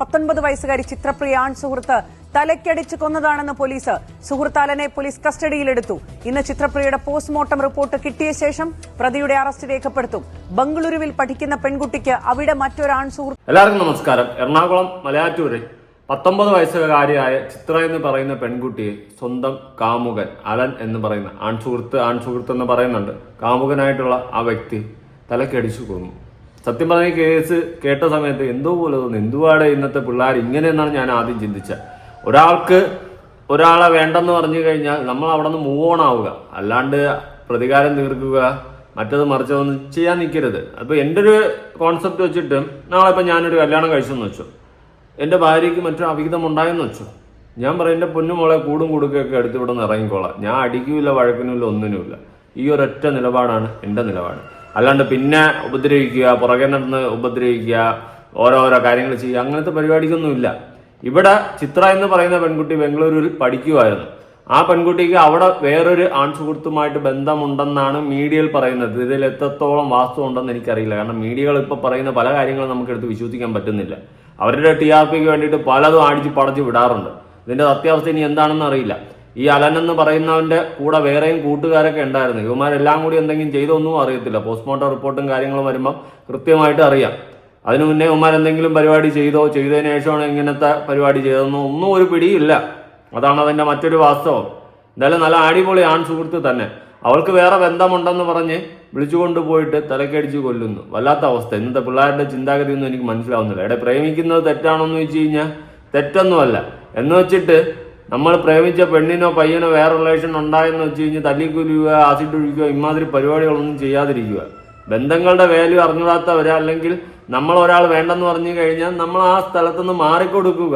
19 വയസ്സുകാരി ചിത്രപ്രിയ ആൺ സുഹൃത്ത് തലയ്ക്കടിച്ച് കൊന്നതാണെന്ന് പോലീസ്. സുഹൃത്താലനെ പോലീസ് കസ്റ്റഡിയിലെടുത്തു. ഇന്ന് ചിത്രപ്രിയയുടെ പോസ്റ്റ്മോർട്ടം റിപ്പോർട്ട് കിട്ടിയ ശേഷം പ്രതിയുടെ അറസ്റ്റ് രേഖപ്പെടുത്തും. ബംഗളൂരുവിൽ പഠിക്കുന്ന പെൺകുട്ടിക്ക് അവിടെ മറ്റൊരാൺ സുഹൃത്ത്. എല്ലാവർക്കും നമസ്കാരം. എറണാകുളം മലയാറ്റൂരിൽ 19 വയസ്സുകാരിയായ ചിത്ര എന്ന് പറയുന്ന പെൺകുട്ടിയെ സ്വന്തം കാമുകൻ അലൻ എന്ന് പറയുന്ന ആൺസുഹൃത്ത് എന്ന് പറയുന്നുണ്ട്, കാമുകനായിട്ടുള്ള ആ വ്യക്തി തലക്കടിച്ചു കൊന്നു. സത്യം പറഞ്ഞ കേസ് കേട്ട സമയത്ത് എന്തോ പോലെ തോന്നി. എന്തുവാടെ ഇന്നത്തെ പിള്ളേർ ഇങ്ങനെയെന്നാണ് ഞാൻ ആദ്യം ചിന്തിച്ചത്. ഒരാളെ വേണ്ടെന്ന് പറഞ്ഞു കഴിഞ്ഞാൽ നമ്മൾ അവിടെ നിന്ന് മൂവ് ഓൺ ആവുക, അല്ലാണ്ട് പ്രതികാരം തീർക്കുക, മറ്റത് മറിച്ചതൊന്നും ചെയ്യാൻ നിൽക്കരുത്. അപ്പൊ എൻ്റെ ഒരു കോൺസെപ്റ്റ് വെച്ചിട്ട് നാളെ ഇപ്പം ഞാനൊരു കല്യാണം കഴിച്ചെന്ന് വെച്ചോ, എൻ്റെ ഭാര്യയ്ക്ക് മറ്റൊരു അവിഹിതം ഉണ്ടായെന്ന് വെച്ചോ, ഞാൻ പറയും എൻ്റെ പൊന്നുമോളെ കൂടും കൊടുക്കുകയൊക്കെ എടുത്ത് ഇവിടെ നിന്ന് ഇറങ്ങിക്കോളാം, ഞാൻ അടിക്കൂല, വഴക്കിനുമില്ല, ഒന്നിനുമില്ല. ഈ ഒരൊറ്റ നിലപാടാണ് എൻ്റെ നിലപാട്. അല്ലാണ്ട് പിന്നെ ഉപദ്രവിക്കുക, പുറകെ നടന്ന് ഉപദ്രവിക്കുക, ഓരോരോ കാര്യങ്ങൾ ചെയ്യുക, അങ്ങനത്തെ പരിപാടിക്കൊന്നുമില്ല. ഇവിടെ ചിത്ര എന്ന് പറയുന്ന പെൺകുട്ടി ബംഗളൂരുവിൽ പഠിക്കുമായിരുന്നു. ആ പെൺകുട്ടിക്ക് അവിടെ വേറൊരു ആൺസുഹൃത്തുമായിട്ട് ബന്ധമുണ്ടെന്നാണ് മീഡിയയിൽ പറയുന്നത്. ഇതിൽ എത്രത്തോളം വാസ്തവം ഉണ്ടെന്ന് എനിക്കറിയില്ല. കാരണം മീഡിയകൾ ഇപ്പോൾ പറയുന്ന പല കാര്യങ്ങളും നമുക്കെടുത്ത് വിശ്വസിക്കാൻ പറ്റുന്നില്ല. അവരുടെ TRPക്ക് വേണ്ടിയിട്ട് പലതും അടിച്ച് പടച്ച് വിടാറുണ്ട്. ഇതിന്റെ സത്യാവസ്ഥ ഇനി എന്താണെന്ന് അറിയില്ല. ഈ അലൻ എന്ന് പറയുന്നവന്റെ കൂടെ വേറെയും കൂട്ടുകാരൊക്കെ ഉണ്ടായിരുന്നു. ഇവന്മാരെല്ലാം കൂടി എന്തെങ്കിലും ചെയ്തൊന്നും അറിയത്തില്ല. പോസ്റ്റ്മോർട്ടം റിപ്പോർട്ടും കാര്യങ്ങളും വരുമ്പോൾ കൃത്യമായിട്ട് അറിയാം. അതിനു മുന്നേ ഇവന്മാരെന്തെങ്കിലും പരിപാടി ചെയ്തതിനു ശേഷമാണ് ഇങ്ങനത്തെ പരിപാടി ചെയ്തതെന്നോ ഒന്നും ഒരു പിടിയില്ല. അതാണ് അതിന്റെ മറ്റൊരു വാസ്തവം. എന്തായാലും നല്ല അടിപൊളി ആൺ സുഹൃത്ത് തന്നെ. അവൾക്ക് വേറെ ബന്ധമുണ്ടെന്ന് പറഞ്ഞ് വിളിച്ചുകൊണ്ട് പോയിട്ട് തലക്കടിച്ച് കൊല്ലുന്നു. വല്ലാത്ത അവസ്ഥ. ഇന്നത്തെ പിള്ളേരുടെ ചിന്താഗതിയൊന്നും എനിക്ക് മനസ്സിലാവുന്നില്ല. ഇവിടെ പ്രേമിക്കുന്നത് തെറ്റാണോന്ന് ചോദിച്ചു കഴിഞ്ഞാൽ തെറ്റൊന്നുമല്ല. എന്ന് വെച്ചിട്ട് നമ്മൾ പ്രേമിച്ച പെണ്ണിനോ പയ്യനോ വേറെ റിലേഷൻ ഉണ്ടായെന്ന് വെച്ച് കഴിഞ്ഞാൽ തല്ലിക്കൊല്ലുക, ആസിഡ് ഒഴിക്കുക, ഇമാതിരി പരിപാടികളൊന്നും ചെയ്യാതിരിക്കുക. ബന്ധങ്ങളുടെ വാല്യൂ അറിഞ്ഞിടാത്തവരെ, അല്ലെങ്കിൽ നമ്മൾ ഒരാൾ വേണ്ടെന്ന് പറഞ്ഞു കഴിഞ്ഞാൽ നമ്മൾ ആ സ്ഥലത്തുനിന്ന് മാറിക്കൊടുക്കുക.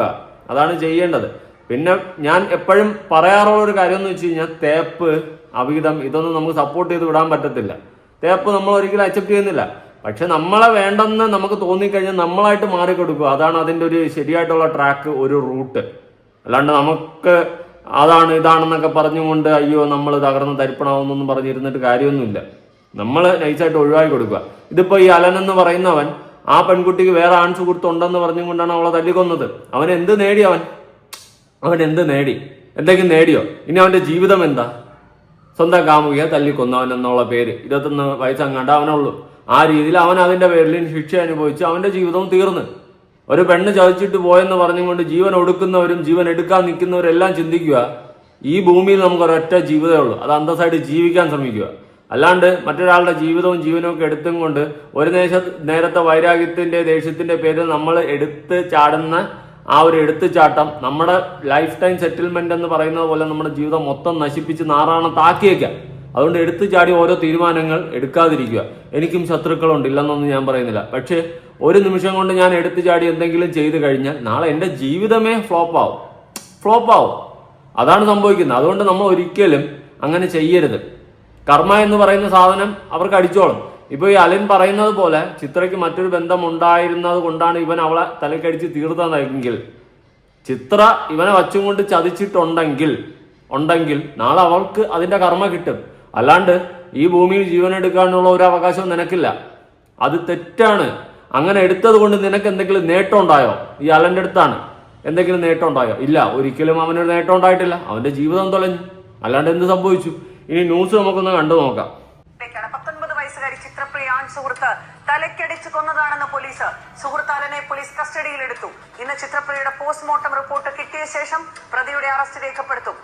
അതാണ് ചെയ്യേണ്ടത്. പിന്നെ ഞാൻ എപ്പോഴും പറയാറുള്ള ഒരു കാര്യം എന്ന് വെച്ച് കഴിഞ്ഞാൽ തേപ്പ്, അവിഹിതം ഇതൊന്നും നമുക്ക് സപ്പോർട്ട് ചെയ്ത് വിടാൻ പറ്റത്തില്ല. തേപ്പ് നമ്മൾ ഒരിക്കലും അക്സെപ്റ്റ് ചെയ്യുന്നില്ല. പക്ഷെ നമ്മളെ വേണ്ടെന്ന് നമുക്ക് തോന്നിക്കഴിഞ്ഞാൽ നമ്മളായിട്ട് മാറിക്കൊടുക്കുക. അതാണ് അതിൻ്റെ ഒരു ശരിയായിട്ടുള്ള ട്രാക്ക്, ഒരു റൂട്ട്. അല്ലാണ്ട് നമുക്ക് അതാണ് ഇതാണെന്നൊക്കെ പറഞ്ഞുകൊണ്ട് അയ്യോ നമ്മൾ തകർന്ന് തരിപ്പണാവുന്നൊന്നും പറഞ്ഞിരുന്നിട്ട് കാര്യമൊന്നുമില്ല. നമ്മൾ നൈസായിട്ട് ഒഴിവാക്കി കൊടുക്കുക. ഇതിപ്പോ ഈ അലൻ എന്ന് പറയുന്നവൻ ആ പെൺകുട്ടിക്ക് വേറെ ആൺ സുഹൃത്തുണ്ടെന്ന് പറഞ്ഞുകൊണ്ടാണ് അവളെ തല്ലിക്കൊന്നത്. അവൻ എന്ത് നേടി? അവൻ എന്ത് നേടി? എന്തെങ്കിലും നേടിയോ? ഇനി അവന്റെ ജീവിതം എന്താ? സ്വന്തം കാമുകിയെ തല്ലിക്കൊന്നവൻ എന്നുള്ള പേര് 21 വയസ്സങ്ങാണ്ട് അവനുള്ളൂ. ആ രീതിയിൽ അവൻ അതിന്റെ പേരിൽ ശിക്ഷ അനുഭവിച്ച് അവന്റെ ജീവിതവും തീർന്ന്. ഒരു പെണ്ണ് ചതിച്ചിട്ട് പോയെന്ന് പറഞ്ഞുകൊണ്ട് ജീവൻ ഒടുക്കുന്നവരും ജീവൻ എടുക്കാൻ നിൽക്കുന്നവരെല്ലാം ചിന്തിക്കുക, ഈ ഭൂമിയിൽ നമുക്ക് ഒരൊറ്റ ജീവിതമേ ഉള്ളൂ, അത് അന്തസ്സായിട്ട് ജീവിക്കാൻ ശ്രമിക്കുക. അല്ലാണ്ട് മറ്റൊരാളുടെ ജീവിതവും ജീവനും ഒക്കെ എടുത്തും കൊണ്ട് ഒരു നേരത്തെ വൈരാഗ്യത്തിന്റെ ദേഷ്യത്തിന്റെ പേരിൽ നമ്മൾ എടുത്ത് ചാടുന്ന ആ ഒരു എടുത്തുചാട്ടം നമ്മുടെ ലൈഫ് ടൈം സെറ്റിൽമെന്റ് എന്ന് പറയുന്നത് പോലെ നമ്മുടെ ജീവിതം മൊത്തം നശിപ്പിച്ച് നാറാണത്താക്കിയേക്കാം. അതുകൊണ്ട് എടുത്തു ചാടി ഓരോ തീരുമാനങ്ങൾ എടുക്കാതിരിക്കുക. എനിക്കും ശത്രുക്കളുണ്ട്, ഇല്ലെന്നൊന്നും ഞാൻ പറയുന്നില്ല. പക്ഷേ ഒരു നിമിഷം കൊണ്ട് ഞാൻ എടുത്തു ചാടി എന്തെങ്കിലും ചെയ്തു കഴിഞ്ഞാൽ നാളെ എൻ്റെ ജീവിതമേ ഫ്ലോപ്പ് ആവും. അതാണ് സംഭവിക്കുന്നത്. അതുകൊണ്ട് നമ്മൾ ഒരിക്കലും അങ്ങനെ ചെയ്യരുത്. കർമ്മ എന്ന് പറയുന്ന സാധനം അവർക്ക് അടിച്ചോളും. ഇപ്പൊ ഈ അലൻ പറയുന്നത് പോലെ ചിത്രയ്ക്ക് മറ്റൊരു ബന്ധം ഉണ്ടായിരുന്നത് കൊണ്ടാണ് ഇവൻ അവളെ തലക്കടിച്ച് തീർത്തതെങ്കിൽ, ചിത്ര ഇവനെ വച്ചും കൊണ്ട് ചതിച്ചിട്ടുണ്ടെങ്കിൽ നാളെ അവൾക്ക് അതിന്റെ കർമ്മ കിട്ടും. അല്ലാണ്ട് ഈ ഭൂമിയിൽ ജീവൻ എടുക്കാനുള്ള ഒരു അവകാശവും നിനക്കില്ല. അത് തെറ്റാണ്. അങ്ങനെ എടുത്തത് കൊണ്ട് നിനക്ക് എന്തെങ്കിലും നേട്ടം ഉണ്ടായോ? ഈ അലന്റെ അടുത്താണ് എന്തെങ്കിലും നേട്ടം ഉണ്ടായോ? ഇല്ല, ഒരിക്കലും അവനൊരു നേട്ടം ഉണ്ടായിട്ടില്ല. അവന്റെ ജീവിതം തൊലഞ്ഞു. അല്ലാണ്ട് എന്ത് സംഭവിച്ചു? ഇനി ന്യൂസ് നമുക്കൊന്ന് കണ്ടു നോക്കാം. 19 വയസ്സുകാരി ചിത്രപ്രിയ ആൺ സുഹൃത്ത് തലയ്ക്കടിച്ച് കൊന്നതാണെന്ന് പോലീസ്. സുഹൃത്താലനെ പോലീസ് കസ്റ്റഡിയിലെടുത്തു. ഇന്ന് ചിത്രപ്രിയയുടെ പോസ്റ്റ്മോർട്ടം റിപ്പോർട്ട് കിട്ടിയ ശേഷം പ്രതിയുടെ അറസ്റ്റ് രേഖപ്പെടുത്തും.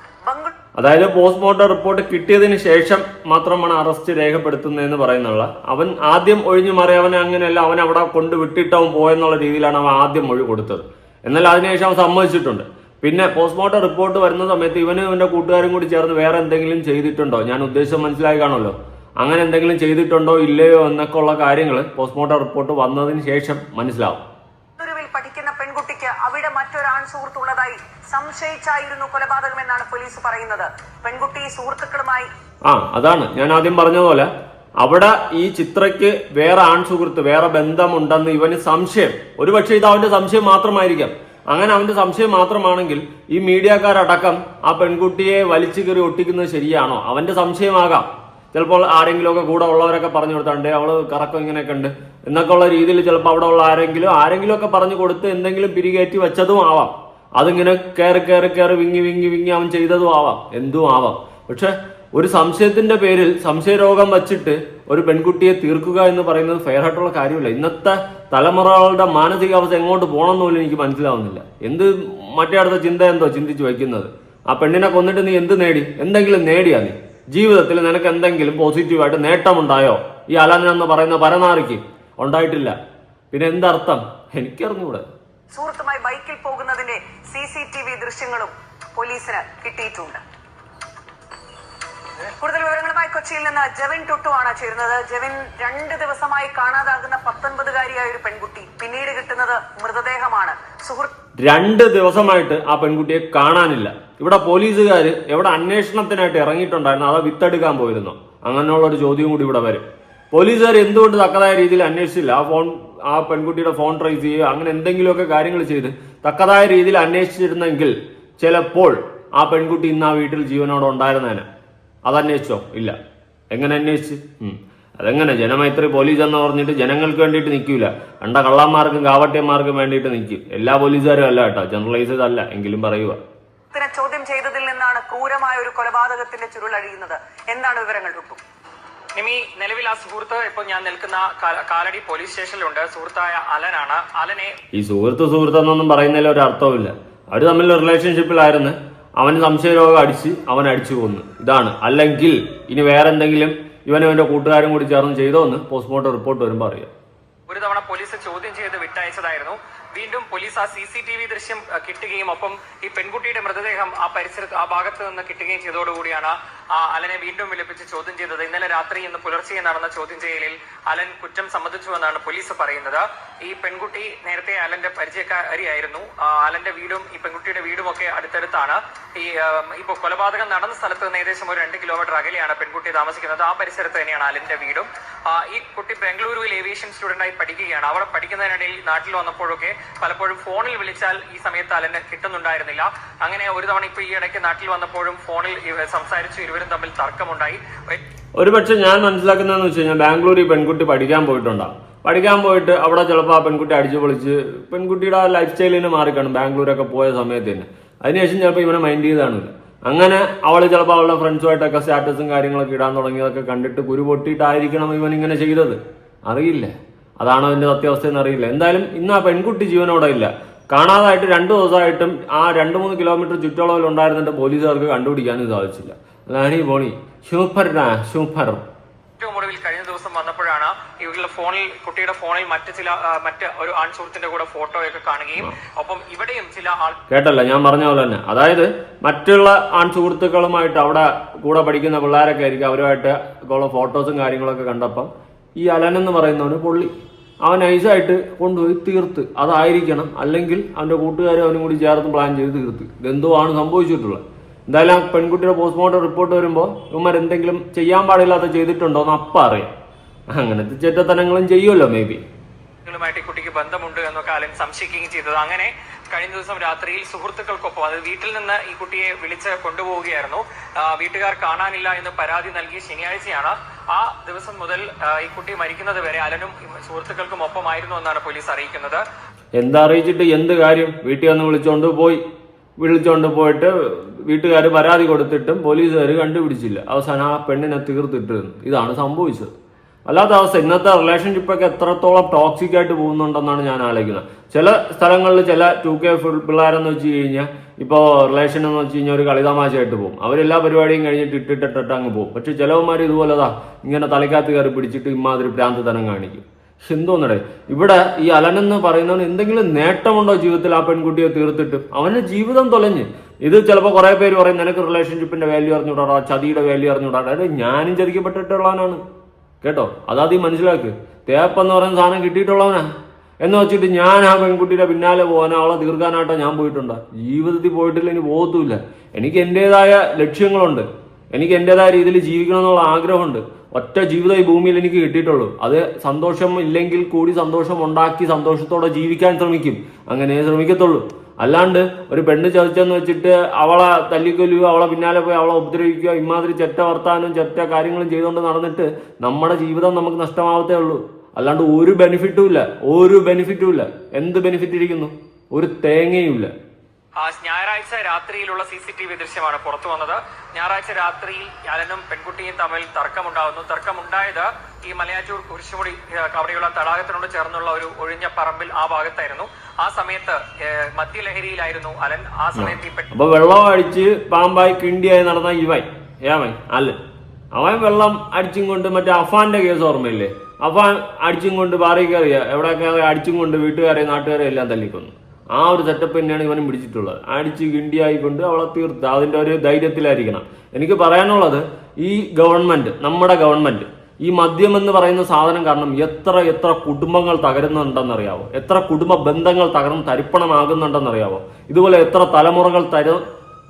അതായത് പോസ്റ്റ്മോർട്ടം റിപ്പോർട്ട് കിട്ടിയതിന് ശേഷം മാത്രമാണ് അറസ്റ്റ് രേഖപ്പെടുത്തുന്നതെന്ന് പറയുന്നുള്ള. അവൻ ആദ്യം ഒഴിഞ്ഞു മാറി. അവൻ അങ്ങനെയല്ല, അവൻ അവിടെ കൊണ്ട് വിട്ടിട്ടവൻ പോയെന്നുള്ള രീതിയിലാണ് അവൻ ആദ്യം മൊഴി കൊടുത്തത്. എന്നാൽ അതിനുശേഷം അവൻ സമ്മതിച്ചിട്ടുണ്ട്. പിന്നെ പോസ്റ്റ്മോർട്ടം റിപ്പോർട്ട് വരുന്ന സമയത്ത് ഇവനും ഇവന്റെ കൂട്ടുകാരും കൂടി ചേർന്ന് വേറെ എന്തെങ്കിലും ചെയ്തിട്ടുണ്ടോ, ഞാൻ ഉദ്ദേശം മനസ്സിലായി കാണുമല്ലോ, അങ്ങനെ എന്തെങ്കിലും ചെയ്തിട്ടുണ്ടോ ഇല്ലയോ എന്നൊക്കെ ഉള്ള കാര്യങ്ങൾ പോസ്റ്റ്മോർട്ടം റിപ്പോർട്ട് വന്നതിന് ശേഷം മനസ്സിലാവും. പഠിക്കുന്ന പെൺകുട്ടിക്ക് അവിടെ മറ്റൊരാൺ സുഹൃത്തുള്ളതായി സംശയിച്ചായിരുന്നു കൊലപാതകമെന്നാണ് പോലീസ് പറയുന്നത്. പെൺകുട്ടി സുഹൃത്തുക്കളുമായി അതാണ് ഞാൻ ആദ്യം പറഞ്ഞതുപോലെ, അവിടെ ഈ ചിത്രയ്ക്ക് വേറെ ആൺ സുഹൃത്ത്, വേറെ ബന്ധമുണ്ടെന്ന് ഇവന് സംശയം. ഒരുപക്ഷെ ഇത് അവന്റെ സംശയം മാത്രമായിരിക്കാം. അങ്ങനെ അവന്റെ സംശയം മാത്രമാണെങ്കിൽ ഈ മീഡിയക്കാരടക്കം ആ പെൺകുട്ടിയെ വലിച്ചു കയറി ഒട്ടിക്കുന്നത് ശരിയാണോ? അവന്റെ സംശയമാകാം. ചിലപ്പോൾ ആരെങ്കിലും ഒക്കെ കൂടെ ഉള്ളവരൊക്കെ പറഞ്ഞു കൊടുത്താണ്ട് അവള് കറക്കം ഇങ്ങനെയൊക്കെ ഉണ്ട് എന്നൊക്കെ ഉള്ള രീതിയിൽ ചിലപ്പോൾ അവിടെ ഉള്ള ആരെങ്കിലും ഒക്കെ പറഞ്ഞു കൊടുത്ത് എന്തെങ്കിലും പിരികേറ്റി വെച്ചതും ആവാം. അതിങ്ങനെ കയറി വിങ്ങി അവൻ ചെയ്തതും ആവാം, എന്തും ആവാം. പക്ഷെ ഒരു സംശയത്തിന്റെ പേരിൽ സംശയരോഗം വച്ചിട്ട് ഒരു പെൺകുട്ടിയെ തീർക്കുക എന്ന് പറയുന്നത് ഫെയർ ആയിട്ടുള്ള കാര്യമില്ല. ഇന്നത്തെ തലമുറകളുടെ മാനസികാവസ്ഥ എങ്ങോട്ട് പോകണമെന്ന് പോലും എനിക്ക് മനസ്സിലാവുന്നില്ല. എന്ത് മറ്റേ അടുത്ത ചിന്ത എന്തോ ചിന്തിച്ച് വയ്ക്കുന്നത്? ആ പെണ്ണിനെ കൊന്നിട്ട് നീ എന്ത് നേടി? എന്തെങ്കിലും നേടിയാ നീ ജീവിതത്തിൽ? നിനക്ക് എന്തെങ്കിലും പോസിറ്റീവായിട്ട് നേട്ടമുണ്ടായോ? ഈ അലനെന്ന് പറയുന്ന പരനാറിക്ക് ഉണ്ടായിട്ടില്ല. പിന്നെ എന്തർത്ഥം? എനിക്കറിഞ്ഞൂടെ. സുഹൃത്തുമായി ബൈക്കിൽ പോകുന്നതിന്റെ CCTV ദൃശ്യങ്ങളും പോലീസിന് കിട്ടിയിട്ടുണ്ട്. കൂടുതൽ വിവരങ്ങളുമായി കൊച്ചിയിൽ നിന്ന് ജെവിൻ ടുട്ടു ആണ് ചേരുന്നത്. ജെവിൻ, 2 ദിവസമായി കാണാതാകുന്ന 19-കാരിയായ ഒരു പെൺകുട്ടി, പിന്നീട് കിട്ടുന്നത് മൃതദേഹമാണ്. 2 ദിവസമായിട്ട് ആ പെൺകുട്ടിയെ കാണാനില്ല. ഇവിടെ പോലീസുകാര് എവിടെ അന്വേഷണത്തിനായിട്ട് ഇറങ്ങിയിട്ടുണ്ടായിരുന്നു, അതോ വിത്തെടുക്കാൻ പോയിരുന്നോ? അങ്ങനെയുള്ള ഒരു ചോദ്യം കൂടി ഇവിടെ വരും. പോലീസുകാർ എന്തുകൊണ്ട് തക്കതായ രീതിയിൽ അന്വേഷിച്ചില്ല? ആ പെൺകുട്ടിയുടെ ഫോൺ ട്രേസ് ചെയ്യുക, അങ്ങനെ എന്തെങ്കിലുമൊക്കെ കാര്യങ്ങൾ ചെയ്ത് തക്കതായ രീതിയിൽ അന്വേഷിച്ചിരുന്നെങ്കിൽ ചിലപ്പോൾ ആ പെൺകുട്ടി ഇന്ന് ആ വീട്ടിൽ ജീവനോടെ ഉണ്ടായിരുന്നേനെ. അതന്വേഷിച്ചോ? ഇല്ല. എങ്ങനെ അന്വേഷിച്ച്? അതെങ്ങനെ? ജനമൈത്രി പോലീസ് എന്ന് പറഞ്ഞിട്ട് ജനങ്ങൾക്ക് വേണ്ടിയിട്ട് നിൽക്കൂല, കണ്ട കള്ളന്മാർക്കും കാവട്യന്മാർക്കും വേണ്ടിയിട്ട് നിൽക്കും. എല്ലാ പോലീസുകാരും അല്ല കേട്ടോ, ജനറലൈസ്ഡ് അല്ല, എങ്കിലും പറയുക. ചോദ്യം ചെയ്തതിൽ നിന്നാണ് ക്രൂരമായ ഒരു കൊലപാതകത്തിന്റെ ചുരുളഴിയുന്നത്. എന്താണ് വിവരങ്ങൾ കിട്ടും? നിമി, നിലവിൽ ആ സുഹൃത്ത് ഇപ്പോൾ ഞാൻ നിൽക്കുന്ന കാലടി പോലീസ് സ്റ്റേഷനിലുണ്ട്. സുഹൃത്തായ അലനാണ്. അലനെ ഈ സുഹൃത്തെന്നൊന്നും പറയുന്നതിൽ ഒരു അർത്ഥമില്ല. അവർ തമ്മിൽ റിലേഷൻഷിപ്പിലായിരുന്നു. അവന് സംശയരോഗം അവൻ അടിച്ചു കൊന്നു, ഇതാണ്. അല്ലെങ്കിൽ ഇനി വേറെ എന്തെങ്കിലും ഇവന്റെ കൂട്ടുകാരും കൂടി ചേർന്ന് ചെയ്തോ എന്ന് പോസ്റ്റ്മോർട്ടം റിപ്പോർട്ട് വരുമ്പോൾ അറിയാം. ഒരു തവണ പോലീസ് ചോദ്യം ചെയ്ത് വിട്ടയച്ചതായിരുന്നു. വീണ്ടും പോലീസ് ആ CCTV ദൃശ്യം കിട്ടുകയും ഒപ്പം ഈ പെൺകുട്ടിയുടെ മൃതദേഹം ആ പരിസരത്ത് ആ ഭാഗത്ത് നിന്ന് കിട്ടുകയും ചെയ്തതോടുകൂടിയാണ് ആ അലനെ വീണ്ടും വിളിപ്പിച്ച് ചോദ്യം ചെയ്തത്. ഇന്നലെ രാത്രി ഇന്ന് പുലർച്ചെ നടന്ന ചോദ്യം ചെയ്യലിൽ അലൻ കുറ്റം സമ്മതിച്ചു എന്നാണ് പോലീസ് പറയുന്നത്. ഈ പെൺകുട്ടി നേരത്തെ അലന്റെ പരിചയക്കാരിയായിരുന്നു. അലന്റെ വീടും ഈ പെൺകുട്ടിയുടെ വീടും ഒക്കെ അടുത്തടുത്താണ്. ഇപ്പൊ കൊലപാതകം നടന്ന സ്ഥലത്ത് നിന്ന് ഏകദേശം ഒരു 2 കിലോമീറ്റർ അകലെയാണ് പെൺകുട്ടി താമസിക്കുന്നത്. ആ പരിസരത്ത് തന്നെയാണ് അലന്റെ വീടും. ഈ കുട്ടി ബംഗളൂരുവിൽ ഏവിയേഷൻ സ്റ്റുഡന്റായി പഠിക്കുകയാണ്. അവിടെ പഠിക്കുന്നതിനിടയിൽ നാട്ടിൽ വന്നപ്പോഴൊക്കെ പലപ്പോഴും ഫോണിൽ വിളിച്ചാൽ ഈ സമയത്ത് അലന് കിട്ടുന്നുണ്ടായിരുന്നില്ല. അങ്ങനെ ഒരു തവണ ഇപ്പൊ ഈ ഇടയ്ക്ക് നാട്ടിൽ വന്നപ്പോഴും ഫോണിൽ സംസാരിച്ചു. ഇരുവരും തമ്മിൽ തർക്കമുണ്ടായി. ഒരുപക്ഷെ ഞാൻ മനസ്സിലാക്കുന്നതെന്ന് വെച്ച് കഴിഞ്ഞാൽ ബാംഗ്ലൂരിൽ പെൺകുട്ടി പഠിക്കാൻ പോയിട്ടുണ്ടാവും. പഠിക്കാൻ പോയിട്ട് അവിടെ ചിലപ്പോൾ ആ പെൺകുട്ടി അടിച്ചു പൊളിച്ച് പെൺകുട്ടിയുടെ ലൈഫ് സ്റ്റൈലിന് മാറിക്കാണും ബാംഗ്ലൂരൊക്കെ പോയ സമയത്ത് തന്നെ. അതിനുശേഷം ചിലപ്പോൾ ഇവനെ മൈൻഡ് ചെയ്താണില്ല. അങ്ങനെ അവൾ ചിലപ്പോൾ അവളുടെ ഫ്രണ്ട്സുമായിട്ടൊക്കെ സ്റ്റാറ്റസും കാര്യങ്ങളൊക്കെ ഇടാൻ തുടങ്ങിയതൊക്കെ കണ്ടിട്ട് കുരു പൊട്ടിയിട്ടായിരിക്കണം ഇവൻ ഇങ്ങനെ ചെയ്തത്. അറിയില്ല, അതാണ് അതിന്റെ സത്യാവസ്ഥ എന്ന് അറിയില്ല. എന്തായാലും ഇന്ന് ആ പെൺകുട്ടി ജീവനോടെ ഇല്ല. കാണാതായിട്ട് 2 ദിവസമായിട്ടും ആ 2-3 കിലോമീറ്റർ ചുറ്റളവിൽ ഉണ്ടായിരുന്നിട്ട് പോലീസുകാർക്ക് കണ്ടുപിടിക്കാനും സാധിച്ചില്ല. ലാണി പോണി സൂപ്പർ. ഏറ്റവും ഒടുവിൽ കഴിഞ്ഞ ദിവസം വന്നപ്പോഴാണ് ഇവരുടെ ഫോണിൽ കുട്ടിയുടെ ഫോണിൽ മറ്റ് ഒരു ആൺ സുഹൃത്തിന്റെ കൂടെ ഫോട്ടോയൊക്കെ കാണുകയും ഒപ്പം ഇവിടെയും ചില കേട്ടല്ല ഞാൻ പറഞ്ഞ പോലെ തന്നെ, അതായത് മറ്റുള്ള ആൺ സുഹൃത്തുക്കളുമായിട്ട് അവിടെ കൂടെ പഠിക്കുന്ന പിള്ളേരൊക്കെ ആയിരിക്കും അവരുമായിട്ട് ഉള്ള ഫോട്ടോസും കാര്യങ്ങളൊക്കെ കണ്ടപ്പം ഈ അലനെന്ന് പറയുന്നവന് പൊള്ളി. അവൻ നൈസായിട്ട് കൊണ്ടുപോയി തീർത്ത്. അതായിരിക്കണം, അല്ലെങ്കിൽ അവന്റെ കൂട്ടുകാരും അവനും കൂടി ചേർത്ത് പ്ലാൻ ചെയ്ത് തീർത്ത്. ഇതെന്തോ ആണ് സംഭവിച്ചിട്ടുള്ളത്. എന്തായാലും ആ പെൺകുട്ടിയുടെ പോസ്റ്റ്മോർട്ടം റിപ്പോർട്ട് വരുമ്പോൾ ഇവന്മാർ എന്തെങ്കിലും ചെയ്യാൻ പാടില്ലാത്ത ചെയ്തിട്ടുണ്ടോ എന്ന് അപ്പം അറിയാം. അങ്ങനത്തെ ചെറ്റത്തനങ്ങളും ചെയ്യുമല്ലോ മേ ബി. കുട്ടിക്ക് ബന്ധമുണ്ട് എന്നൊക്കെ അലൻ സംശയിക്കുകയും ചെയ്തത്. അങ്ങനെ കഴിഞ്ഞ ദിവസം രാത്രിയിൽ സുഹൃത്തുക്കൾക്കൊപ്പം, അത് വീട്ടിൽ നിന്ന് ഈ കുട്ടിയെ വിളിച്ച് കൊണ്ടുപോവുകയായിരുന്നു. വീട്ടുകാർ കാണാനില്ല എന്ന് പരാതി നൽകിയ ശനിയാഴ്ചയാണ്. ആ ദിവസം മുതൽ ഈ കുട്ടി മരിക്കുന്നത് വരെ അലനും സുഹൃത്തുക്കൾക്കും ഒപ്പമായിരുന്നു എന്നാണ് പോലീസ് അറിയിക്കുന്നത്. എന്താ അറിയിച്ചിട്ട് എന്ത് കാര്യം? വീട്ടിൽ വന്ന് വിളിച്ചോണ്ട് പോയിട്ട് വീട്ടുകാർ പരാതി കൊടുത്തിട്ടും പോലീസുകാർ കണ്ടുപിടിച്ചില്ല. അവസാനം ആ പെണ്ണിനെ തീർത്തിട്ടിരുന്നു. ഇതാണ് സംഭവിച്ചത്. അല്ലാത്ത അവസ്ഥ. ഇന്നത്തെ റിലേഷൻഷിപ്പൊക്കെ എത്രത്തോളം ടോക്സിക് ആയിട്ട് പോകുന്നുണ്ടെന്നാണ് ഞാൻ ആലോചിക്കുന്നത്. ചില സ്ഥലങ്ങളിൽ ചില 2K പിള്ളേരെന്ന് വെച്ച് കഴിഞ്ഞാൽ ഇപ്പോൾ റിലേഷൻ എന്ന് വെച്ച് കഴിഞ്ഞാൽ ഒരു കളിതമാശയായിട്ട് പോകും. അവരെല്ലാ പരിപാടിയും കഴിഞ്ഞിട്ട് ഇട്ടിട്ടിട്ട് അങ്ങ് പോകും. പക്ഷെ ചിലവന്മാർ ഇതുപോലെതാ ഇങ്ങനെ തലയ്ക്കകത്ത് കയറി പിടിച്ചിട്ട് ഇമാതിരി ഭ്രാന്ത് തനം കാണിക്കും. എന്തോന്നടേ ഇവിടെ ഈ അലനെന്ന് പറയുന്നവന് എന്തെങ്കിലും നേട്ടമുണ്ടോ ജീവിതത്തിൽ? ആ പെൺകുട്ടിയെ തീർത്തിട്ടും അവന്റെ ജീവിതം തൊലഞ്ഞ്. ഇത് ചിലപ്പോൾ കുറെ പേര് പറയും നിനക്ക് റിലേഷൻഷിപ്പിന്റെ വാല്യൂ അറിഞ്ഞുകൂടാ, ചതിയുടെ വാല്യൂ അറിഞ്ഞുകൂടാ. അതായത് ഞാനും ചതിക്കപ്പെട്ടിട്ടുള്ളവനാണ് കേട്ടോ. അതാദ്യം മനസ്സിലാക്ക്. തേപ്പെന്ന് പറയുന്ന സാധനം കിട്ടിയിട്ടുള്ളവനാ എന്ന് വെച്ചിട്ട് ഞാൻ ആ പെൺകുട്ടിയുടെ പിന്നാലെ പോകാനോ അവളെ തീർക്കാനായിട്ടോ ഞാൻ പോയിട്ടുണ്ടോ? ജീവിതത്തിൽ പോയിട്ടില്ല, ഇനി പോകത്തുമില്ല. എനിക്ക് എന്റേതായ ലക്ഷ്യങ്ങളുണ്ട്. എനിക്ക് എന്റേതായ രീതിയിൽ ജീവിക്കണം എന്നുള്ള ആഗ്രഹമുണ്ട്. ഒറ്റ ജീവിതം ഈ ഭൂമിയിൽ എനിക്ക് കിട്ടിയിട്ടുള്ളൂ. അത് സന്തോഷം ഇല്ലെങ്കിൽ കൂടി സന്തോഷം ഉണ്ടാക്കി സന്തോഷത്തോടെ ജീവിക്കാൻ ശ്രമിക്കും. അങ്ങനെ ശ്രമിക്കത്തുള്ളൂ. അല്ലാണ്ട് ഒരു പെണ്ണ് ചതിച്ചെന്ന് വെച്ചിട്ട് അവളെ തല്ലിക്കൊല്ലുകയോ അവളെ പിന്നാലെ പോയി അവളെ ഉപദ്രവിക്കുകയോ ഇമാതിരി ചെറ്റ വർത്താനും ചെറ്റ കാര്യങ്ങളും ചെയ്തുകൊണ്ട് നടന്നിട്ട് നമ്മുടെ ജീവിതം നമുക്ക് നഷ്ടമാവത്തേ ഉള്ളൂ. അല്ലാണ്ട് ഒരു ബെനിഫിറ്റും ഇല്ല. എന്ത് ബെനിഫിറ്റ് ഇരിക്കുന്നു? ഒരു തേങ്ങയും ഇല്ല. ഞായറാഴ്ച രാത്രിയിലുള്ള CCTV ദൃശ്യമാണ് പുറത്തു വന്നത്. ഞായറാഴ്ച രാത്രിയിൽ അലനും പെൺകുട്ടിയും തമ്മിൽ തർക്കമുണ്ടാകുന്നു. തർക്കമുണ്ടായത് ഈ മലയാറ്റൂർ കുരിശുമുടി അവിടെയുള്ള തടാകത്തിനോട് ചേർന്നുള്ള ഒരു ഒഴിഞ്ഞ പറമ്പിൽ ആ ഭാഗത്തായിരുന്നു. ആ സമയത്ത് മദ്യലഹരിയിലായിരുന്നു അലൻ. ആ സമയത്ത് അപ്പൊ വെള്ളം അടിച്ച് പാമ്പായി കിണ്ടിയായി നടന്ന ഏവൻ അലൻ, അവൻ വെള്ളം അടിച്ചും കൊണ്ട് മറ്റേ അഫാന്റെ കേസ് ഓർമ്മയില്ലേ? അഫാൻ അടിച്ചും കൊണ്ട് ബാറി കയറിയ എവിടെയൊക്കെ അടിച്ചും കൊണ്ട് വീട്ടുകാരെ നാട്ടുകാരെ എല്ലാം തല്ലിക്കൊന്നു. ആ ഒരു സെറ്റപ്പ് തന്നെയാണ് ഇവനും പിടിച്ചിട്ടുള്ളത്. അടിച്ച് കിണ്ടിയായിക്കൊണ്ട് അവളെ തീർത്ത് അതിന്റെ ഒരു ധൈര്യത്തിലായിരിക്കണം. എനിക്ക് പറയാനുള്ളത്, ഈ ഗവൺമെന്റ്, നമ്മുടെ ഗവൺമെന്റ് ഈ മദ്യം എന്ന് പറയുന്ന സാധനം കാരണം എത്ര കുടുംബങ്ങൾ തകരുന്നുണ്ടെന്നറിയാവോ? എത്ര കുടുംബ ബന്ധങ്ങൾ തകർന്ന് തരിപ്പണമാകുന്നുണ്ടെന്നറിയാവോ? ഇതുപോലെ എത്ര തലമുറകൾ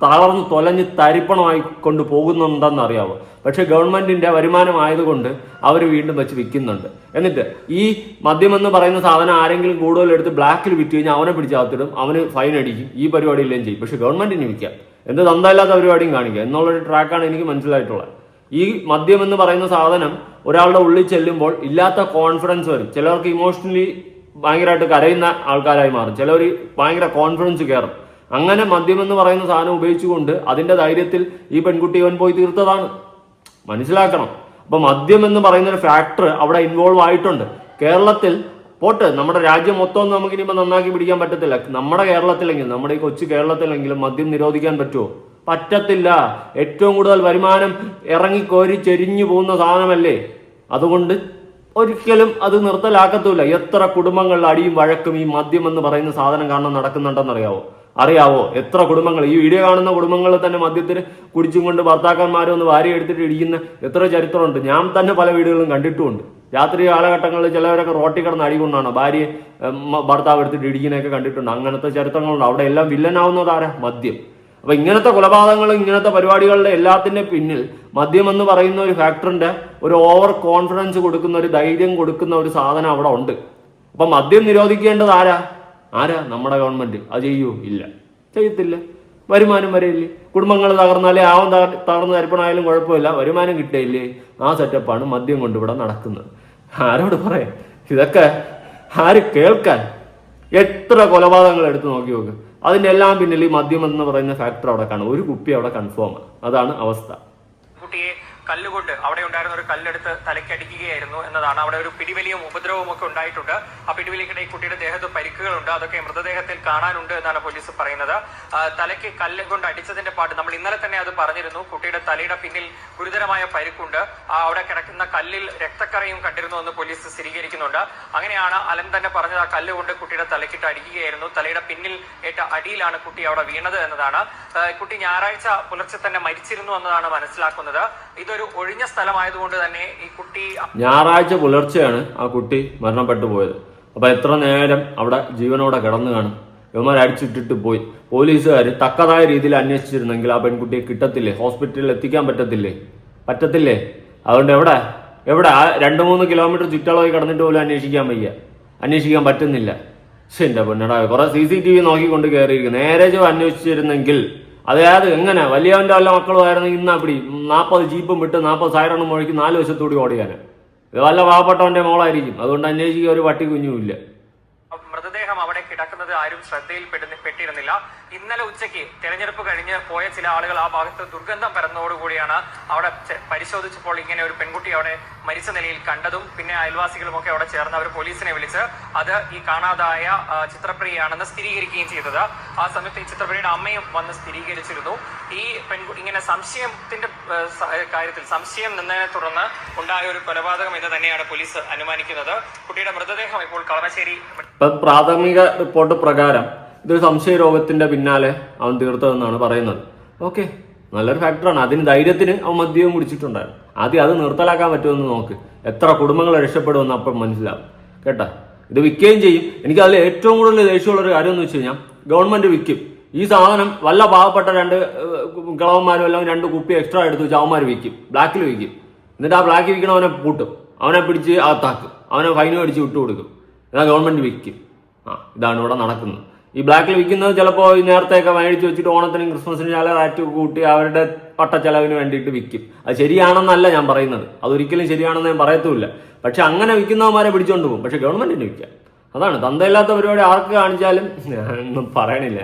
തളർന്ന് തൊലഞ്ഞ് തരിപ്പണമായി കൊണ്ട് പോകുന്നുണ്ടെന്നറിയാവോ? പക്ഷെ ഗവൺമെന്റിന്റെ വരുമാനമായതുകൊണ്ട് അവർ വീണ്ടും വെച്ച് വിൽക്കുന്നുണ്ട്. എന്നിട്ട് ഈ മദ്യം എന്ന് പറയുന്ന സാധനം ആരെങ്കിലും കൂടുതൽ എടുത്ത് ബ്ലാക്കിൽ വിറ്റ് കഴിഞ്ഞാൽ അവനെ പിടിച്ചകത്തിടും, അവന് ഫൈൻ അടിക്കും, ഈ പരിപാടി എല്ലാം ചെയ്യും. പക്ഷെ ഗവൺമെന്റിന് വിൽക്കാം, എന്ത് തന്തയില്ലാത്ത പരിപാടിയും കാണിക്കുക എന്നുള്ളൊരു ട്രാക്കാണ് എനിക്ക് മനസ്സിലായിട്ടുള്ളത്. ഈ മദ്യം എന്ന് പറയുന്ന സാധനം ഒരാളുടെ ഉള്ളിൽ ചെല്ലുമ്പോൾ ഇല്ലാത്ത കോൺഫിഡൻസ് വരും. ചിലർക്ക് ഇമോഷണലി ഭയങ്കരമായിട്ട് കരയുന്ന ആൾക്കാരായി മാറും, ചിലവർ ഭയങ്കര കോൺഫിഡൻസ് കയറും. അങ്ങനെ മദ്യം എന്ന് പറയുന്ന സാധനം ഉപയോഗിച്ചുകൊണ്ട് അതിന്റെ ധൈര്യത്തിൽ ഈ പെൺകുട്ടി ഇവൻ പോയി തീർത്തതാണ്. മനസ്സിലാക്കണം. അപ്പൊ മദ്യം എന്ന് പറയുന്ന ഒരു ഫാക്ടർ അവിടെ ഇൻവോൾവ് ആയിട്ടുണ്ട്. കേരളത്തിൽ പോട്ട് നമ്മുടെ രാജ്യം മൊത്തം നമുക്ക് ഇനിയിപ്പോൾ നന്നാക്കി പിടിക്കാൻ പറ്റത്തില്ല. നമ്മുടെ കേരളത്തിലെങ്കിലും, നമ്മുടെ ഈ കൊച്ചു കേരളത്തിലെങ്കിലും മദ്യം നിരോധിക്കാൻ പറ്റുമോ? പറ്റത്തില്ല. ഏറ്റവും കൂടുതൽ വരുമാനം ഇറങ്ങിക്കോരി ചെരിഞ്ഞു പോകുന്ന സാധനമല്ലേ. അതുകൊണ്ട് ഒരിക്കലും അത് നിർത്തലാക്കത്തുമില്ല. എത്ര കുടുംബങ്ങളിൽ അടിയും വഴക്കും ഈ മദ്യം എന്ന് പറയുന്ന സാധനം കാരണം നടക്കുന്നുണ്ടെന്നറിയാവോ? എത്ര കുടുംബങ്ങൾ, ഈ വീഡിയോ കാണുന്ന കുടുംബങ്ങളിൽ തന്നെ മദ്യത്തിന് കുടിച്ചും കൊണ്ട് ഭർത്താക്കന്മാരെ ഒന്ന് വാരി എടുത്തിട്ട് ഇടിക്കുന്ന എത്ര ചരിത്രമുണ്ട്. ഞാൻ തന്നെ പല വീടുകളും കണ്ടിട്ടുമുണ്ട്. രാത്രി കാലഘട്ടങ്ങളിൽ ചിലവരൊക്കെ റോട്ടി കിടന്ന് അടികൊണ്ടാണ് ഭാര്യയെ ഭർത്താവ് എടുത്തിട്ട് ഇടിക്കുന്നതൊക്കെ കണ്ടിട്ടുണ്ട്. അങ്ങനത്തെ ചരിത്രങ്ങളുണ്ട്. അവിടെ എല്ലാം വില്ലനാവുന്നത് ആരാ? മദ്യം. അപ്പൊ ഇങ്ങനത്തെ കൊലപാതകങ്ങളും ഇങ്ങനത്തെ പരിപാടികളുടെ എല്ലാത്തിന്റെ പിന്നിൽ മദ്യം എന്ന് പറയുന്ന ഒരു ഫാക്ടറിന്റെ ഒരു ഓവർ കോൺഫിഡൻസ് കൊടുക്കുന്ന, ഒരു ധൈര്യം കൊടുക്കുന്ന ഒരു സാധനം അവിടെ ഉണ്ട്. അപ്പൊ മദ്യം നിരോധിക്കേണ്ടത് ആരാ? നമ്മുടെ ഗവൺമെന്റ്. അത് ചെയ്യൂ? ഇല്ല, ചെയ്യത്തില്ല. വരുമാനം വരെയില്ലേ? കുടുംബങ്ങൾ തകർന്നാലേ തകർന്ന് തരിപ്പണായാലും കുഴപ്പമില്ല, വരുമാനം കിട്ടിയില്ലേ? ആ സെറ്റപ്പാണ് മദ്യം കൊണ്ട് ഇവിടെ നടക്കുന്നത്. ആരോട് പറയാം? ഇതൊക്കെ ആര് കേൾക്കാൻ? എത്ര കൊലപാതകങ്ങൾ എടുത്ത് നോക്ക്. അതിന്റെ എല്ലാം പിന്നിൽ ഈ മദ്യം എന്ന് പറയുന്ന ഫാക്ടർ അവിടെ കാണും. ഒരു കുപ്പി അവിടെ കൺഫേം. അതാണ് അവസ്ഥ. കുട്ടിയെ കല്ലുകൊണ്ട്, അവിടെ ഉണ്ടായിരുന്ന ഒരു കല്ലെടുത്ത് തലയ്ക്കടിക്കുകയായിരുന്നു എന്നതാണ്. അവിടെ ഒരു പിടിവലിയും ഉപദ്രവവും ഒക്കെ ഉണ്ടായിട്ടുണ്ട്. ആ പിടിവലിക്കിടെ കുട്ടിയുടെ ദേഹത്ത് പരിക്കുകളുണ്ട്. അതൊക്കെ മൃതദേഹത്തിൽ കാണാനുണ്ട് എന്നാണ് പോലീസ് പറയുന്നത്. തലയ്ക്ക് കല്ല് കൊണ്ട് അടിച്ചതിന്റെ പാട്ട് നമ്മൾ ഇന്നലെ തന്നെ അത് പറഞ്ഞിരുന്നു. കുട്ടിയുടെ തലയുടെ പിന്നിൽ ഗുരുതരമായ പരിക്കുണ്ട്. അവിടെ കിടക്കുന്ന കല്ലിൽ രക്തക്കറയും കണ്ടിരുന്നു എന്ന് പോലീസ് സ്ഥിരീകരിക്കുന്നുണ്ട്. അങ്ങനെയാണ് അലൻ തന്നെ പറഞ്ഞത്, ആ കല്ല് കൊണ്ട് കുട്ടിയുടെ തലയ്ക്കിട്ട് അടിക്കുകയായിരുന്നു. തലയുടെ പിന്നിൽ ഏറ്റ അടിയിലാണ് കുട്ടി അവിടെ വീണത് എന്നതാണ്. കുട്ടി ഞായറാഴ്ച പുലർച്ചെ തന്നെ മരിച്ചിരുന്നു എന്നതാണ് മനസ്സിലാക്കുന്നത്. ഇതൊരു ഒഴിഞ്ഞ സ്ഥലമായതുകൊണ്ട് തന്നെ ഈ കുട്ടി ഞായറാഴ്ച പുലർച്ചെയാണ് ആ കുട്ടി മരണപ്പെട്ടു പോയത്. അപ്പൊ എത്ര നേരം അവിടെ ജീവനോടെ കിടന്നു കാണും? ഇവന്മാർ അടിച്ചിട്ടിട്ട് പോയി. പോലീസുകാർ തക്കതായ രീതിയിൽ അന്വേഷിച്ചിരുന്നെങ്കിൽ ആ പെൺകുട്ടിയെ കിട്ടത്തില്ലേ? ഹോസ്പിറ്റലിൽ എത്തിക്കാൻ പറ്റത്തില്ലേ? അതുകൊണ്ട് എവിടെ ആ 2-3 കിലോമീറ്റർ ചുറ്റളവിൽ കിടന്നിട്ട് പോലും അന്വേഷിക്കാൻ പറ്റുന്നില്ല. പക്ഷെ എന്റെ പൊന്നടാ, കുറെ CCTV നോക്കിക്കൊണ്ട് കയറിയിരിക്കും. നേരെ അന്വേഷിച്ചിരുന്നെങ്കിൽ അതായത് എങ്ങനെ വലിയവന്റെ വല്ല മക്കളുമായിരുന്നെങ്കിൽ ഇന്ന് അപ്പടി 40 ജീപ്പും വിട്ട് 40 സൈറണും മുഴക്കി 4 വശത്തൂടി ഓടിയാന്. ഇത് വല്ല പാവപ്പെട്ടവന്റെ മോളായിരിക്കും. അതുകൊണ്ട് അന്വേഷിക്കുക ഒരു പട്ടി കുഞ്ഞുമില്ല. മൃതദേഹം അവിടെ കിടക്കുന്നത് ആരും ശ്രദ്ധയിൽ പെട്ടിരുന്നില്ല. ഇന്നലെ ഉച്ചയ്ക്ക് തെരഞ്ഞെടുപ്പ് കഴിഞ്ഞ് പോയ ചില ആളുകൾ ആ ഭാഗത്ത് ദുർഗന്ധം പരന്നതോടുകൂടിയാണ് അവിടെ പരിശോധിച്ചപ്പോൾ ഇങ്ങനെ ഒരു പെൺകുട്ടി അവിടെ മരിച്ച നിലയിൽ കണ്ടതും പിന്നെ അയൽവാസികളും ഒക്കെ അവിടെ ചേർന്ന് അവർ പോലീസിനെ വിളിച്ച് അത് ഈ കാണാതായ ചിത്രപ്രിയയാണെന്ന് സ്ഥിരീകരിക്കുകയും ചെയ്തത്. ആ സമയത്ത് ഈ ചിത്രപ്രിയയുടെ അമ്മയും വന്ന് സ്ഥിരീകരിച്ചിരുന്നു. ഈ പെൺകുട്ടി ഇങ്ങനെ സംശയത്തിന്റെ കാര്യത്തിൽ സംശയം നിന്നതിനെ തുടർന്ന് ഉണ്ടായ ഒരു കൊലപാതകം എന്ന് തന്നെയാണ് പോലീസ് അനുമാനിക്കുന്നത്. കുട്ടിയുടെ മൃതദേഹം ഇപ്പോൾ കളമശ്ശേരി പ്രാഥമിക റിപ്പോർട്ട് പ്രകാരം ഇതൊരു സംശയ രോഗത്തിന്റെ പിന്നാലെ അവൻ തീർത്തതെന്നാണ് പറയുന്നത്. ഓക്കെ, നല്ലൊരു ഫാക്ടറാണ്. അതിന് ധൈര്യത്തിന് അവൻ മദ്യവും കുടിച്ചിട്ടുണ്ടായിരുന്നു. ആദ്യം അത് നിർത്തലാക്കാൻ പറ്റുമെന്ന് നോക്ക്. എത്ര കുടുംബങ്ങൾ രക്ഷപ്പെടുമെന്ന് അപ്പം മനസ്സിലാവും കേട്ടാ. ഇത് വിൽക്കുകയും ചെയ്യും. എനിക്ക് അതിൽ ഏറ്റവും കൂടുതൽ ദേഷ്യമുള്ളൊരു കാര്യം എന്ന് വെച്ച് കഴിഞ്ഞാൽ ഗവൺമെന്റ് വിൽക്കും ഈ സാധനം. വല്ല പാവപ്പെട്ട 2 കിളവന്മാരും എല്ലാം 2 കുപ്പി എക്സ്ട്രാ എടുത്ത് വെച്ച് അവന്മാർ വിൽക്കും, ബ്ലാക്കിൽ വിൽക്കും. എന്നിട്ട് ആ ബ്ലാക്കിൽ വിൽക്കണവനെ പൂട്ടും, അവനെ പിടിച്ച് അകത്താക്കും, അവനെ ഫൈനും അടിച്ച് വിട്ടുകൊടുക്കും. എന്നാൽ ഗവൺമെന്റ് വിൽക്കും. ഇതാണ് ഇവിടെ നടക്കുന്നത്. ഈ ബ്ലാക്കിൽ വിൽക്കുന്നത് ചിലപ്പോൾ നേരത്തെയൊക്കെ മേടിച്ച് വെച്ചിട്ട് ഓണത്തിനും ക്രിസ്മസിനും ചില റേറ്റ് കൂട്ടി അവരുടെ പട്ടച്ചെലവിന് വേണ്ടിയിട്ട് വിൽക്കും. അത് ശരിയാണെന്നല്ല ഞാൻ പറയുന്നത്, അതൊരിക്കലും ശരിയാണെന്ന് ഞാൻ പറയത്തുമില്ല. പക്ഷെ അങ്ങനെ വിൽക്കുന്നവന്മാരെ പിടിച്ചോണ്ട് പോകും. പക്ഷെ ഗവൺമെന്റിന് വിൽക്കാം. അതാണ് തന്തയില്ലാത്ത പരിപാടി ആർക്ക് കാണിച്ചാലും ഞാനൊന്നും പറയണില്ല.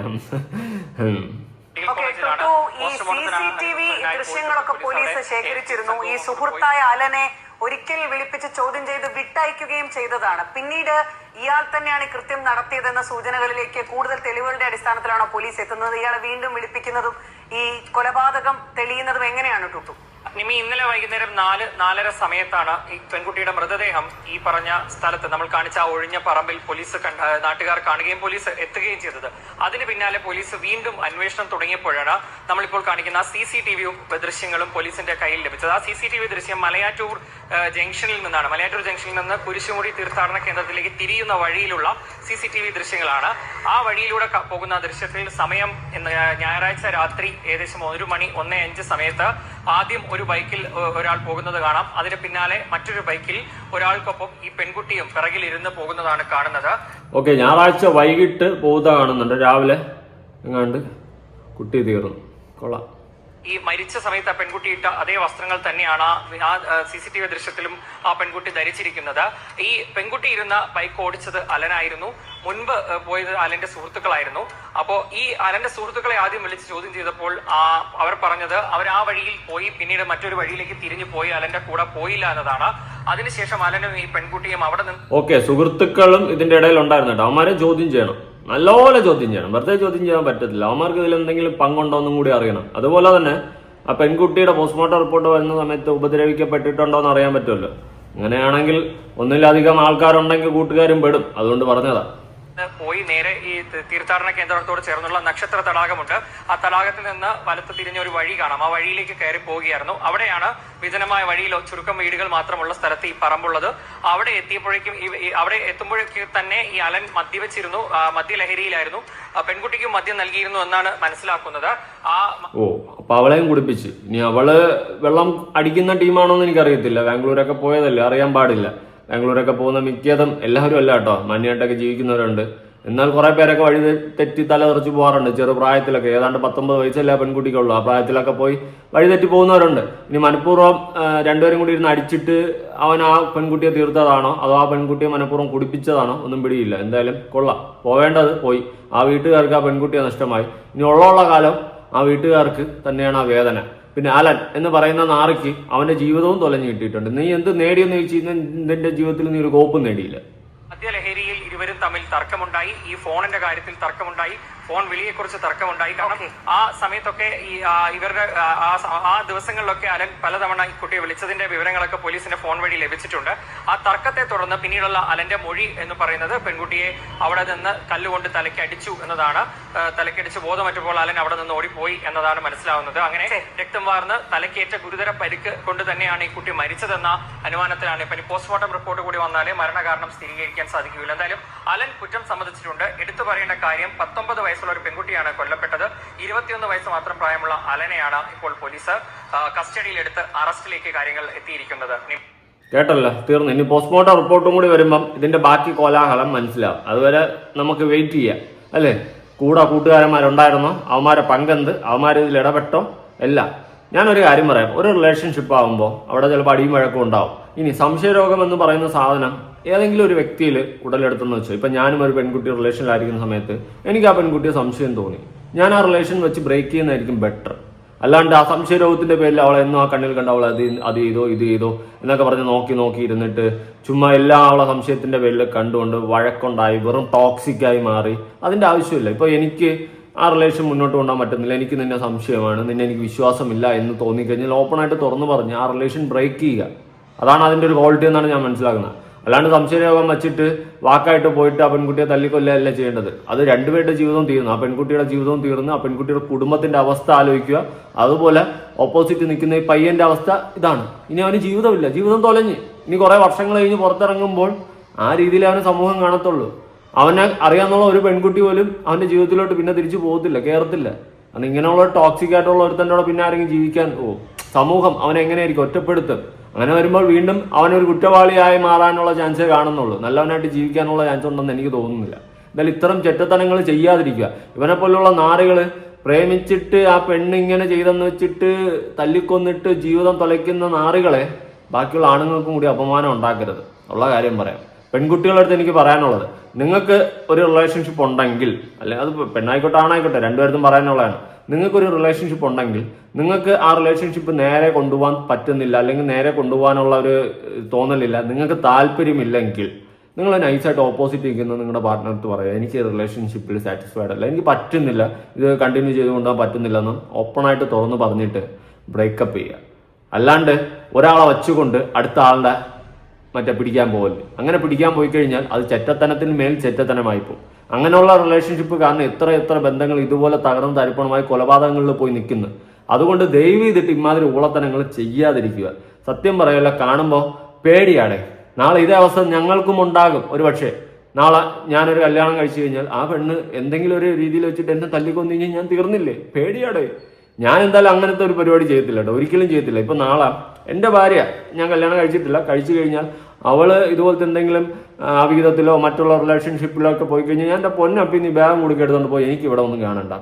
ഈ CCTV ദൃശ്യങ്ങളൊക്കെ പോലീസ് ശേഖരിച്ചിരുന്നു. ഈ സുഹൃത്തായ അലനെ ഒരിക്കൽ വിളിപ്പിച്ച് ചോദ്യം ചെയ്ത് വിട്ടയക്കുകയും ചെയ്തതാണ്. പിന്നീട് ഇയാൾ തന്നെയാണ് കൃത്യം നടത്തിയതെന്ന സൂചനകളിലേക്ക് കൂടുതൽ തെളിവുകളുടെ അടിസ്ഥാനത്തിലാണോ പോലീസ് എത്തുന്നത്? ഇയാളെ വീണ്ടും വിളിപ്പിക്കുന്നതും ഈ കൊലപാതകം തെളിയുന്നതും എങ്ങനെയാണ് ടുട്ടു? നിമി, ഇന്നലെ വൈകുന്നേരം 4-4:30 സമയത്താണ് ഈ പെൺകുട്ടിയുടെ മൃതദേഹം ഈ പറഞ്ഞ സ്ഥലത്ത് നമ്മൾ കാണിച്ച ആ ഒഴിഞ്ഞ പറമ്പിൽ പോലീസ് നാട്ടുകാർ കാണുകയും പോലീസ് എത്തുകയും ചെയ്തത്. അതിന് പിന്നാലെ പോലീസ് വീണ്ടും അന്വേഷണം തുടങ്ങിയപ്പോഴാണ് നമ്മളിപ്പോൾ കാണിക്കുന്ന CCTV ദൃശ്യങ്ങളും പോലീസിന്റെ കയ്യിൽ ലഭിച്ചത്. ആ CCTV ദൃശ്യം മലയാറ്റൂർ ജംഗ്ഷനിൽ നിന്ന് കുരിശുമുടി തീർത്ഥാടന കേന്ദ്രത്തിലേക്ക് തിരിയുന്ന വഴിയിലുള്ള CCTV ദൃശ്യങ്ങളാണ്. ആ വഴിയിലൂടെ പോകുന്ന ദൃശ്യത്തിൽ സമയം ഞായറാഴ്ച രാത്രി ഏകദേശം 1:05 സമയത്ത് ആദ്യം ഒരു ബൈക്കിൽ ഒരാൾ പോകുന്നത് കാണാം. അതിന് പിന്നാലെ മറ്റൊരു ബൈക്കിൽ ഒരാൾക്കൊപ്പം ഈ പെൺകുട്ടിയും പിറകിൽ ഇരുന്ന് പോകുന്നതാണ് കാണുന്നത്. ഓക്കെ, ഞായറാഴ്ച വൈകിട്ട് പോകുന്ന കാണുന്നുണ്ട്. രാവിലെ എങ്ങാണ്ട് കുട്ടി തീർന്നു. കൊള്ളാം. ഈ മരിച്ച സമയത്ത് ആ പെൺകുട്ടി ഇട്ട അതേ വസ്ത്രങ്ങൾ തന്നെയാണ് ആ CCTV ദൃശ്യത്തിലും ആ പെൺകുട്ടി ധരിച്ചിരിക്കുന്നത്. ഈ പെൺകുട്ടി ഇരുന്ന ബൈക്ക് ഓടിച്ചത് അലനായിരുന്നു. മുൻപ് പോയത് അലന്റെ സുഹൃത്തുക്കളായിരുന്നു. അപ്പോ ഈ അലന്റെ സുഹൃത്തുക്കളെ ആദ്യം വിളിച്ച് ചോദ്യം ചെയ്തപ്പോൾ അവർ പറഞ്ഞത് അവർ ആ വഴിയിൽ പോയി പിന്നീട് മറ്റൊരു വഴിയിലേക്ക് തിരിഞ്ഞു പോയി അലന്റെ കൂടെ പോയില്ല എന്നതാണ്. അതിനുശേഷം അലനും ഈ പെൺകുട്ടിയും അവിടെ നിന്ന് ഓക്കെ, സുഹൃത്തുക്കളും ഇതിന്റെ ഇടയിൽ ഉണ്ടായിരുന്നു. അവന്മാരെ ചോദ്യം ചെയ്യണം, നല്ലപോലെ ചോദ്യം ചെയ്യണം. വെറുതെ ചോദ്യം ചെയ്യാൻ പറ്റത്തില്ല. അവന്മാർക്ക് ഇതിൽ എന്തെങ്കിലും പങ്കുണ്ടോ എന്നും കൂടി അറിയണം. അതുപോലെ തന്നെ ആ പെൺകുട്ടിയുടെ പോസ്റ്റ്മോർട്ടം റിപ്പോർട്ട് വരുന്ന സമയത്ത് ഉപദ്രവിക്കപ്പെട്ടിട്ടുണ്ടോ എന്ന് അറിയാൻ പറ്റുമല്ലോ. അങ്ങനെയാണെങ്കിൽ ഒന്നിലധികം ആൾക്കാരുണ്ടെങ്കിൽ കൂട്ടുകാരും പെടും. അതുകൊണ്ട് പറഞ്ഞതാ. പോയി നേരെ ഈ തീർത്ഥാടന കേന്ദ്രത്തോട് ചേർന്നുള്ള നക്ഷത്ര തടാകമുണ്ട്. ആ തടാകത്തിൽ നിന്ന് വലത്ത് തിരിഞ്ഞ ഒരു വഴി കാണാം. ആ വഴിയിലേക്ക് കയറി പോവുകയായിരുന്നു. അവിടെയാണ് വിജനമായ വഴിയിലോ ചുരുക്കം വീടുകൾ മാത്രമുള്ള സ്ഥലത്ത് ഈ പറമ്പുള്ളത്. അവിടെ എത്തുമ്പോഴേക്കും തന്നെ ഈ അലൻ മദ്യവെച്ചിരുന്നു, മദ്യലഹരിയിലായിരുന്നു. പെൺകുട്ടിക്കും മദ്യം നൽകിയിരുന്നു എന്നാണ് മനസ്സിലാക്കുന്നത്. അപ്പൊ അവളെയും കുടിപ്പിച്ച്. ഇനി അവള് വെള്ളം അടിക്കുന്ന ടീമാണോന്ന് എനിക്കറിയത്തില്ല. ബാംഗ്ലൂരൊക്കെ പോയതല്ലേ, അറിയാൻ പാടില്ല. ബാംഗ്ലൂരൊക്കെ പോകുന്ന മിക്കതും എല്ലാവരും അല്ല കേട്ടോ, മാന്യമായിട്ടൊക്കെ ജീവിക്കുന്നവരുണ്ട്. എന്നാൽ കുറെ പേരൊക്കെ വഴി തെറ്റി തലതെറിച്ച് പോകാറുണ്ട്. ചെറുപ്രായത്തിലൊക്കെ, ഏതാണ്ട് 19 വയസ്സല്ലേ ആ പെൺകുട്ടിക്കുള്ളൂ. ആ പ്രായത്തിലൊക്കെ പോയി വഴി തെറ്റി പോകുന്നവരുണ്ട്. ഇനി മനഃപൂർവ്വം രണ്ടുപേരും കൂടി ഇരുന്ന് അടിച്ചിട്ട് അവൻ ആ പെൺകുട്ടിയെ തീർത്തതാണോ അതോ ആ പെൺകുട്ടിയെ മനഃപൂർവ്വം കുടിപ്പിച്ചതാണോ ഒന്നും പിടിയില്ല. എന്തായാലും കൊള്ളാം, പോവേണ്ടത് പോയി. ആ വീട്ടുകാർക്ക് ആ പെൺകുട്ടിയെ നഷ്ടമായി. ഇനി ഉള്ള കാലം ആ വീട്ടുകാർക്ക് തന്നെയാണ് ആ വേദന. പിന്നെ അലൻ എന്ന് പറയുന്ന നാറിക്ക് അവന്റെ ജീവിതവും തൊലഞ്ഞു കിട്ടിയിട്ടുണ്ട്. നീ എന്ത് നേടിയെന്ന് ചോദിച്ചു നിന്റെ ജീവിതത്തിൽ നീ ഒരു കോപ്പും നേടിയില്ല. മദ്യലഹരിയിൽ ഇരുവരും തമ്മിൽ തർക്കമുണ്ടായി. ഈ ഫോണിന്റെ കാര്യത്തിൽ തർക്കമുണ്ടായി. ഫോൺ വിളിയെക്കുറിച്ച് തർക്കമുണ്ടായി. കാരണം ആ സമയത്തൊക്കെ ഇവരുടെ ആ ദിവസങ്ങളിലൊക്കെ അലൻ പലതവണ ഈ കുട്ടിയെ വിളിച്ചതിന്റെ വിവരങ്ങളൊക്കെ പോലീസിന്റെ ഫോൺ വഴി ലഭിച്ചിട്ടുണ്ട്. ആ തർക്കത്തെ തുടർന്ന് പിന്നീടുള്ള അലന്റെ മൊഴി എന്ന് പറയുന്നത് പെൺകുട്ടിയെ അവിടെ നിന്ന് കല്ലുകൊണ്ട് തലയ്ക്ക് അടിച്ചു എന്നതാണ്. തലയ്ക്കടിച്ച് ബോധമറ്റപ്പോൾ അലൻ അവിടെ നിന്ന് ഓടിപ്പോയി എന്നതാണ് മനസ്സിലാവുന്നത്. അങ്ങനെ രക്തം വാർന്ന് തലയ്ക്കേറ്റ ഗുരുതര പരിക്ക് കൊണ്ട് തന്നെയാണ് ഈ കുട്ടി മരിച്ചതെന്ന അനുമാനത്തിലാണ്. ഇപ്പൊ പോസ്റ്റ്മോർട്ടം റിപ്പോർട്ട് കൂടി വന്നാലേ മരണകാരണം സ്ഥിരീകരിക്കാൻ സാധിക്കുകയില്ല. എന്തായാലും അലൻ കുറ്റം സമ്മതിച്ചിട്ടുണ്ട്. എടുത്തു പറയേണ്ട കാര്യം 19 വയസ്സുള്ള ഒരു പെൺകുട്ടിയാണ് കൊല്ലപ്പെട്ടത്. 21 വയസ്സ് മാത്രം പ്രായമുള്ള അലനെയാണ് ഇപ്പോൾ പോലീസ് കസ്റ്റഡിയിലെടുത്ത് അറസ്റ്റിലേക്ക് കാര്യങ്ങൾ എത്തിയിരിക്കുന്നത്. കേട്ടല്ലോ, തീർന്നു. ഇനി പോസ്റ്റ്മോർട്ടം റിപ്പോർട്ടും കൂടി വരുമ്പം ഇതിന്റെ ബാക്കി കോലാഹലം മനസ്സിലാവും. അതുവരെ നമുക്ക് വെയിറ്റ് ചെയ്യാം, അല്ലേ? കൂട്ടുകാരന്മാരുണ്ടായിരുന്നോ, അവന്മാരെ പങ്കെന്ത്, അവന്മാർ ഇതിൽ ഇടപെട്ടോ എല്ലാം. ഞാനൊരു കാര്യം പറയാം. ഒരു റിലേഷൻഷിപ്പ് ആകുമ്പോൾ അവിടെ ചിലപ്പോൾ അടിയും വഴക്കും ഉണ്ടാവും. ഇനി സംശയരോഗം എന്ന് പറയുന്ന സാധനം ഏതെങ്കിലും ഒരു വ്യക്തിയിൽ ഉടലെടുത്തെന്ന് വെച്ചോ. ഇപ്പം ഞാനും ഒരു പെൺകുട്ടി റിലേഷനിലായിരിക്കുന്ന സമയത്ത് എനിക്ക് ആ പെൺകുട്ടിയെ സംശയം തോന്നി, ഞാൻ ആ റിലേഷൻ വെച്ച് ബ്രേക്ക് ചെയ്യുന്നതായിരിക്കും ബെറ്റർ. അല്ലാണ്ട് ആ സംശയരോഗത്തിന്റെ പേരിൽ അവളെ എന്നും ആ കണ്ണിൽ കണ്ട അവളെ അത് ചെയ്തോ ഇത് ചെയ്തോ എന്നൊക്കെ പറഞ്ഞ് നോക്കി ഇരുന്നിട്ട് ചുമ്മാ എല്ലാം അവളെ സംശയത്തിന്റെ പേരിൽ കണ്ടുകൊണ്ട് വഴക്കുണ്ടായി വെറും ടോക്സിക്കായി മാറി. അതിന്റെ ആവശ്യമില്ല. ഇപ്പൊ എനിക്ക് ആ റിലേഷൻ മുന്നോട്ട് കൊണ്ടുപോകാൻ പറ്റുന്നില്ല, എനിക്ക് നിന്നെ സംശയമാണ്, നിന്നെ എനിക്ക് വിശ്വാസമില്ല എന്ന് തോന്നിക്കഴിഞ്ഞാൽ ഓപ്പണായിട്ട് തുറന്നു പറഞ്ഞ് ആ റിലേഷൻ ബ്രേക്ക് ചെയ്യുക. അതാണ് അതിന്റെ ഒരു ക്വാളിറ്റി എന്നാണ് ഞാൻ മനസ്സിലാക്കുന്നത്. അല്ലാണ്ട് സംശയരോഗം വെച്ചിട്ട് വാക്കായിട്ട് പോയിട്ട് ആ പെൺകുട്ടിയെ തല്ലിക്കൊല്ലല്ല ചെയ്യേണ്ടത്. അത് രണ്ടുപേരുടെ ജീവിതവും തീർന്നു, ആ പെൺകുട്ടിയുടെ ജീവിതവും തീർന്നു, ആ പെൺകുട്ടിയുടെ കുടുംബത്തിന്റെ അവസ്ഥ ആലോചിക്കുക. അതുപോലെ ഓപ്പോസിറ്റ് നിൽക്കുന്ന ഈ പയ്യന്റെ അവസ്ഥ ഇതാണ്. ഇനി അവന് ജീവിതമില്ല, ജീവിതം തൊലഞ്ഞ്. ഇനി കുറെ വർഷങ്ങൾ കഴിഞ്ഞ് പുറത്തിറങ്ങുമ്പോൾ ആ രീതിയിൽ അവന് സമൂഹം കാണത്തുള്ളൂ. അവനെ അറിയാന്നുള്ള ഒരു പെൺകുട്ടി പോലും അവന്റെ ജീവിതത്തിലോട്ട് പിന്നെ തിരിച്ചു പോകത്തില്ല, കയറത്തില്ല. കാരണം ഇങ്ങനെയുള്ള ടോക്സിക് ആയിട്ടുള്ള ഒരുത്തൻ്റെ പിന്നെ ആരെങ്കിലും ജീവിക്കാൻ സമൂഹം അവനെ എങ്ങനെയായിരിക്കും ഒറ്റപ്പെടുത്തും. അങ്ങനെ വരുമ്പോൾ വീണ്ടും അവനൊരു കുറ്റവാളിയായി മാറാനുള്ള ചാൻസേ കാണുന്നുള്ളൂ. നല്ലവനായിട്ട് ജീവിക്കാനുള്ള ചാൻസ് ഉണ്ടെന്ന് എനിക്ക് തോന്നുന്നില്ല. എന്തായാലും ഇത്തരം ചെറ്റത്തനങ്ങൾ ചെയ്യാതിരിക്കുക. ഇവനെ പോലുള്ള നാറുകൾ പ്രേമിച്ചിട്ട് ആ പെണ്ണിങ്ങനെ ചെയ്തെന്ന് വെച്ചിട്ട് തല്ലിക്കൊന്നിട്ട് ജീവിതം തുലയ്ക്കുന്ന നാറുകളെ ബാക്കിയുള്ള ആണുങ്ങൾക്കും കൂടി അപമാനം ഉണ്ടാക്കരുത്. ഉള്ള കാര്യം പറയാം. പെൺകുട്ടികളുടെ അടുത്ത് എനിക്ക് പറയാനുള്ളത്, നിങ്ങൾക്ക് ഒരു റിലേഷൻഷിപ്പ് ഉണ്ടെങ്കിൽ, അല്ലെങ്കിൽ അത് പെണ്ണായിക്കോട്ടെ ആണായിക്കോട്ടെ, രണ്ടുപേർക്കും പറയാനുള്ളതാണ്. നിങ്ങൾക്കൊരു റിലേഷൻഷിപ്പ് ഉണ്ടെങ്കിൽ നിങ്ങൾക്ക് ആ റിലേഷൻഷിപ്പ് നേരെ കൊണ്ടുപോകാൻ പറ്റുന്നില്ല, അല്ലെങ്കിൽ നേരെ കൊണ്ടുപോകാനുള്ള ഒരു തോന്നലില്ല, നിങ്ങൾക്ക് താല്പര്യമില്ലെങ്കിൽ നിങ്ങൾ നൈസായിട്ട് ഓപ്പോസിറ്റ് നിൽക്കുന്ന നിങ്ങളുടെ പാർട്ട്ണർക്ക് പറയുക, എനിക്ക് റിലേഷൻഷിപ്പിൽ സാറ്റിസ്ഫൈഡ് അല്ല, എനിക്ക് പറ്റുന്നില്ല, ഇത് കണ്ടിന്യൂ ചെയ്ത് കൊണ്ടുപോകാൻ പറ്റുന്നില്ല എന്ന് ഓപ്പണായിട്ട് തുറന്ന് പറഞ്ഞിട്ട് ബ്രേക്കപ്പ് ചെയ്യുക. അല്ലാണ്ട് ഒരാളെ വച്ചുകൊണ്ട് അടുത്ത ആളുടെ പിടിക്കാൻ പോകല്ലേ. അങ്ങനെ പിടിക്കാൻ പോയി കഴിഞ്ഞാൽ അത് ചെറ്റത്തനത്തിന് മേൽ ചെറ്റത്തനമായി പോകും. അങ്ങനെയുള്ള റിലേഷൻഷിപ്പ് കാരണം എത്ര ബന്ധങ്ങൾ ഇതുപോലെ തകർന്ന് തരിപ്പണമായി കൊലപാതകങ്ങളിൽ പോയി നിൽക്കുന്നു. അതുകൊണ്ട് ദയവ് ചെയ്തിട്ട് ഇമാതിരി ഊളത്തനങ്ങൾ ചെയ്യാതിരിക്കുക. സത്യം പറയല്ല, കാണുമ്പോൾ പേടിയാടെ. നാളെ ഇതേ അവസ്ഥ ഞങ്ങൾക്കും ഉണ്ടാകും. ഒരു പക്ഷേ നാളെ ഞാനൊരു കല്യാണം കഴിച്ചു കഴിഞ്ഞാൽ ആ പെണ്ണ് എന്തെങ്കിലും ഒരു രീതിയിൽ വെച്ചിട്ട് എന്നെ തല്ലിക്കൊന്നു കഴിഞ്ഞാൽ ഞാൻ തീർന്നില്ലേ? പേടിയാടെ. ഞാൻ എന്തായാലും അങ്ങനത്തെ ഒരു പരിപാടി ചെയ്യത്തില്ല കേട്ടോ, ഒരിക്കലും ചെയ്യത്തില്ല. ഇപ്പൊ നാളെ എൻ്റെ ഭാര്യ, ഞാൻ കല്യാണം കഴിച്ചിട്ടില്ല, കഴിച്ചു കഴിഞ്ഞാൽ അവള് ഇതുപോലത്തെ എന്തെങ്കിലും അവിഹിതത്തിലോ മറ്റുള്ള റിലേഷൻഷിപ്പിലോ ഒക്കെ പോയി കഴിഞ്ഞാൽ ഞാൻ എൻ്റെ പൊന്നപ്പി നീ ബാഗും കൂടി എടുത്തോണ്ട് പോയി, എനിക്ക് ഇവിടെ ഒന്നും കാണണ്ട,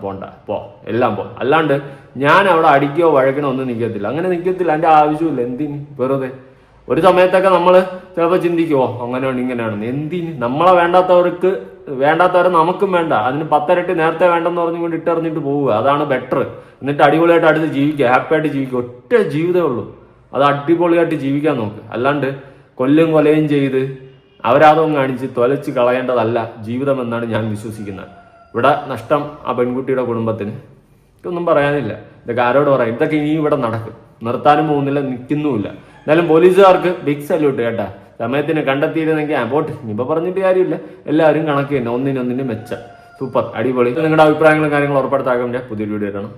പോ എല്ലാം പോ. അല്ലാണ്ട് ഞാൻ അവിടെ അടിക്കോ വഴക്കണോ ഒന്നും നിൽക്കത്തില്ല. അങ്ങനെ നിൽക്കത്തില്ല, എൻ്റെ ആവശ്യമില്ല. എന്തിന് വെറുതെ? ഒരു സമയത്തൊക്കെ നമ്മൾ ചിലപ്പോൾ ചിന്തിക്കുമോ അങ്ങനെയാണ് ഇങ്ങനെയാണെന്ന്. എന്തിന്? നമ്മളെ വേണ്ടാത്തവരെ നമുക്കും വേണ്ട. അതിന് 10 ഇരട്ടി നേരത്തെ വേണ്ടെന്ന് പറഞ്ഞുകൊണ്ട് ഇട്ടെറിഞ്ഞിട്ട് പോവുക, അതാണ് ബെറ്റർ. എന്നിട്ട് അടിപൊളിയായിട്ട് അടുത്ത് ജീവിക്കുക, ഹാപ്പിയായിട്ട് ജീവിക്കുക. ഒറ്റ ജീവിതമേ ഉള്ളൂ, അത് അടിപൊളിയായിട്ട് ജീവിക്കാൻ നോക്ക്. അല്ലാണ്ട് കൊലയും ചെയ്ത് അപരാധവും കാണിച്ച് തൊലച്ച് കളയേണ്ടതല്ല ജീവിതം എന്നാണ് ഞാൻ വിശ്വസിക്കുന്നത്. ഇവിടെ നഷ്ടം ആ പെൺകുട്ടിയുടെ കുടുംബത്തിന്. ഇതൊന്നും പറയാനില്ല. ഇതൊക്കെ ആരോട് പറയാം? ഇതൊക്കെ ഇനി ഇവിടെ നടക്കും. നിർത്താനും പോകുന്നില്ല, നിൽക്കുന്നുമില്ല. എന്നാലും പോലീസുകാർക്ക് ബിഗ് സല്യൂട്ട് കേട്ടാ. സമയത്തിന് കണ്ടെത്തിയിരുന്നെങ്കിൽ പോട്ട്, ഇനിയിപ്പോൾ പറഞ്ഞിട്ട് കാര്യമില്ല. എല്ലാവരും കണക്ക് തന്നെ, ഒന്നിനൊന്നിന് മെച്ചം. സൂപ്പർ, അടിപൊളി. നിങ്ങളുടെ അഭിപ്രായങ്ങളും കാര്യങ്ങളും ഉറപ്പെടുത്താക്കാൻ പുതിയൊരു വീഡിയോ കാണാം.